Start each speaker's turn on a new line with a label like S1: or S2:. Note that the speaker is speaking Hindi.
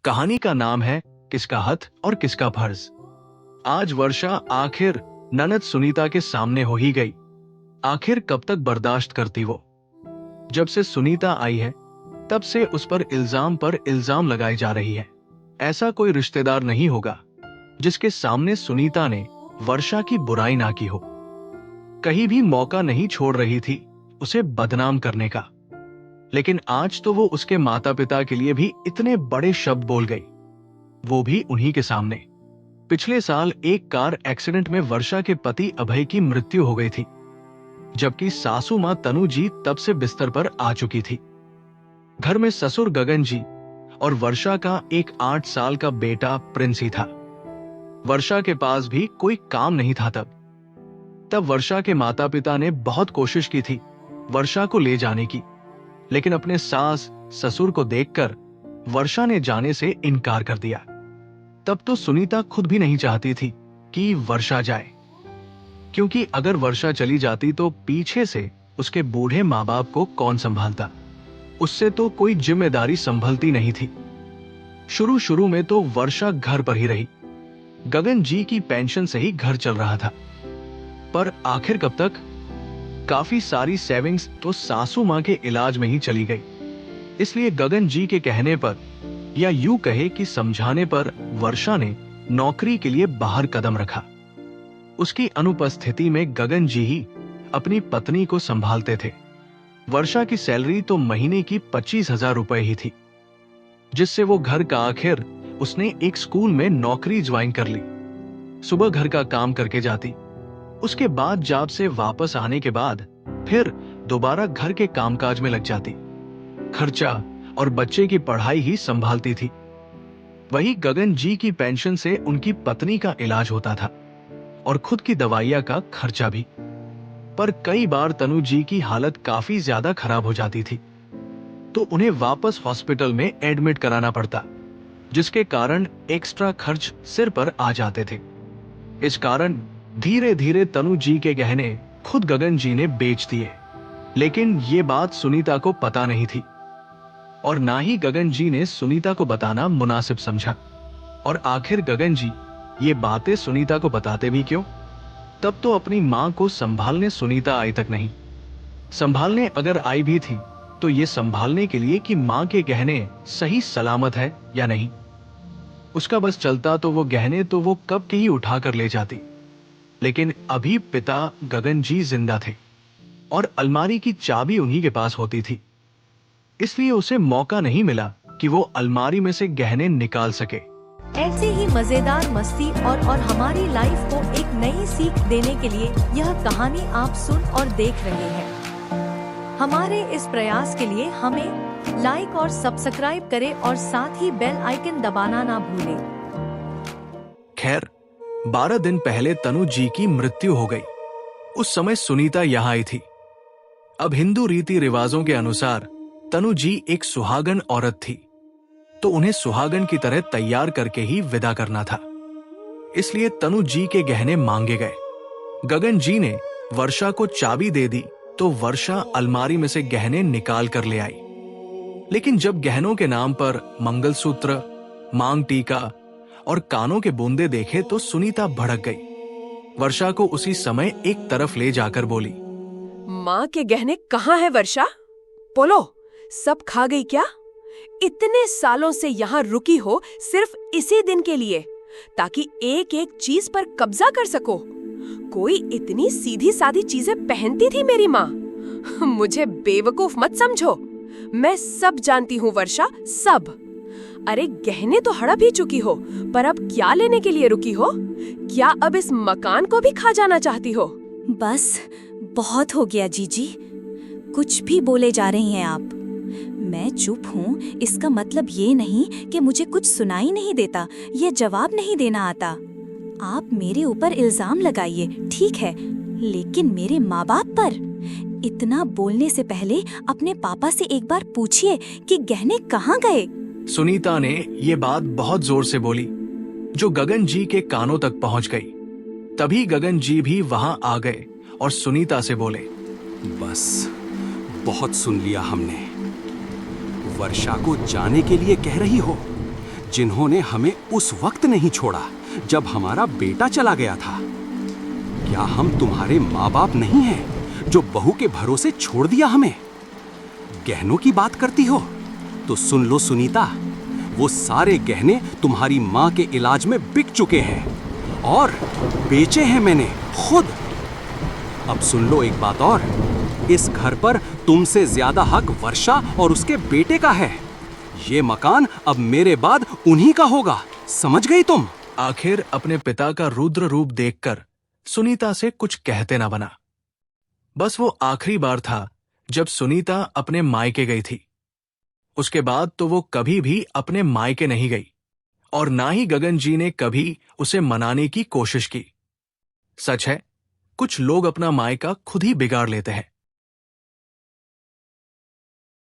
S1: कहानी का नाम है किसका हथ और किसका फर्ज। आज वर्षा आखिर ननद सुनीता के सामने हो ही गई। आखिर कब तक बर्दाश्त करती वो। जब से सुनीता आई है तब से उस पर इल्जाम लगाई जा रही है। ऐसा कोई रिश्तेदार नहीं होगा जिसके सामने सुनीता ने वर्षा की बुराई ना की हो। कहीं भी मौका नहीं छोड़ रही थी उसे बदनाम करने का। लेकिन आज तो वो उसके माता पिता के लिए भी इतने बड़े शब्द बोल गई, वो भी उन्हीं के सामने। पिछले साल एक कार एक्सीडेंट में वर्षा के पति अभय की मृत्यु हो गई थी, जबकि सासू मां तनु जी तब से बिस्तर पर आ चुकी थी। घर में ससुर गगन जी और वर्षा का एक 8 साल का बेटा प्रिंस ही था। वर्षा के पास भी कोई काम नहीं था। तब वर्षा के माता पिता ने बहुत कोशिश की थी वर्षा को ले जाने की, लेकिन अपने सास ससुर को देखकर वर्षा ने जाने से इनकार कर दिया। तब तो सुनीता खुद भी नहीं चाहती थी कि वर्षा जाए, क्योंकि अगर वर्षा चली जाती तो पीछे से उसके बूढ़े माँ बाप को कौन संभालता। उससे तो कोई जिम्मेदारी संभलती नहीं थी। शुरू में तो वर्षा घर पर ही रही। गगन जी की पेंशन से ही घर चल रहा था, पर आखिर कब तक। काफी सारी सेविंग्स तो सासू मां के इलाज में ही चली गई। इसलिए गगन जी के कहने पर, या यूं कहे कि समझाने पर, वर्षा ने नौकरी के लिए बाहर कदम रखा। उसकी अनुपस्थिति में गगन जी ही अपनी पत्नी को संभालते थे। वर्षा की सैलरी तो महीने की 25,000 रुपए ही थी, जिससे वो घर का आखिर उसने एक स्कूल में नौकरी ज्वाइन कर ली। सुबह घर का काम करके जाती, उसके बाद जॉब से वापस आने के बाद फिर दोबारा घर के कामकाज में लग जाती। खर्चा और बच्चे की पढ़ाई ही संभालती थी। वही गगन जी की पेंशन से उनकी पत्नी का इलाज होता था और खुद की दवाइयां का खर्चा भी। पर कई बार तनु जी की हालत काफी ज्यादा खराब हो जाती थी, तो उन्हें वापस हॉस्पिटल में एडमिट कराना पड़ता, जिसके कारण एक्स्ट्रा खर्च सिर पर आ जाते थे। इस कारण धीरे धीरे तनु जी के गहने खुद गगन जी ने बेच दिए। लेकिन ये बात सुनीता को पता नहीं थी, और ना ही गगन जी ने सुनीता को बताना मुनासिब समझा। और आखिर गगन जी ये बातें सुनीता को बताते भी क्यों। तब तो अपनी मां को संभालने सुनीता आई तक नहीं। संभालने अगर आई भी थी तो ये संभालने के लिए कि मां के गहने सही सलामत है या नहीं। उसका बस चलता तो वो गहने तो वो कब के ही उठा कर ले जाती। लेकिन अभी पिता गगन जी जिंदा थे और अलमारी की चाबी उन्हीं के पास होती थी, इसलिए उसे मौका नहीं मिला कि वो अलमारी में से गहने निकाल सके।
S2: ऐसे ही मजेदार मस्ती और हमारी लाइफ को एक नई सीख देने के लिए यह कहानी आप सुन और देख रहे हैं। हमारे इस प्रयास के लिए हमें लाइक और सब्सक्राइब करें और साथ ही बेल आइकन दबाना ना भूलें।
S1: खैर, 12 दिन पहले तनु जी की मृत्यु हो गई। उस समय सुनीता यहाँ आई थी। अब हिंदू रीति रिवाजों के अनुसार तनु जी एक सुहागन औरत थी, तो उन्हें सुहागन की तरह तैयार करके ही विदा करना था। इसलिए तनु जी के गहने मांगे गए। गगन जी ने वर्षा को चाबी दे दी तो वर्षा अलमारी में से गहने निकाल कर ले आई। लेकिन जब गहनों के नाम पर मंगलसूत्र, मांग टीका और कानों के बूंदे देखे तो सुनीता भड़क गई। वर्षा को उसी समय एक तरफ ले जाकर बोली,
S3: माँ के गहने कहाँ है वर्षा? बोलो, सब खा गई क्या? इतने सालों से यहाँ रुकी हो सिर्फ इसी दिन के लिए, ताकि एक एक चीज पर कब्जा कर सको। कोई इतनी सीधी सादी चीजें पहनती थी मेरी माँ? मुझे बेवकूफ मत समझो, मैं सब जानती हूँ वर्षा, सब। अरे गहने तो हड़प ही चुकी हो, पर अब क्या लेने के लिए रुकी हो? क्या अब इस मकान को भी खा जाना चाहती हो?
S4: बस बहुत हो गया जीजी, कुछ भी बोले जा रही हैं आप। मैं चुप हूँ इसका मतलब ये नहीं कि मुझे कुछ सुनाई नहीं देता या जवाब नहीं देना आता। आप मेरे ऊपर इल्जाम लगाइए, ठीक है, लेकिन मेरे माँ बाप पर इतना बोलने से पहले अपने पापा से एक बार पूछिए कि गहने कहाँ गए।
S1: सुनीता ने ये बात बहुत जोर से बोली, जो गगन जी के कानों तक पहुंच गई। तभी गगन जी भी वहां आ गए और सुनीता से बोले,
S5: बस बहुत सुन लिया हमने। वर्षा को जाने के लिए कह रही हो, जिन्होंने हमें उस वक्त नहीं छोड़ा जब हमारा बेटा चला गया था। क्या हम तुम्हारे माँ बाप नहीं हैं जो बहू के भरोसे छोड़ दिया हमें? गहनों की बात करती हो तो सुन लो सुनीता, वो सारे गहने तुम्हारी माँ के इलाज में बिक चुके हैं और बेचे हैं मैंने खुद। अब सुन लो एक बात और, इस घर पर तुमसे ज्यादा हक वर्षा और उसके बेटे का है। ये मकान अब मेरे बाद उन्हीं का होगा, समझ गई तुम?
S1: आखिर अपने पिता का रुद्र रूप देखकर सुनीता से कुछ कहते ना बना। बस वो आखिरी बार था जब सुनीता अपने मायके गई थी। उसके बाद तो वो कभी भी अपने मायके नहीं गई और ना ही गगन जी ने कभी उसे मनाने की कोशिश की। सच है, कुछ लोग अपना मायका खुद ही बिगाड़ लेते हैं।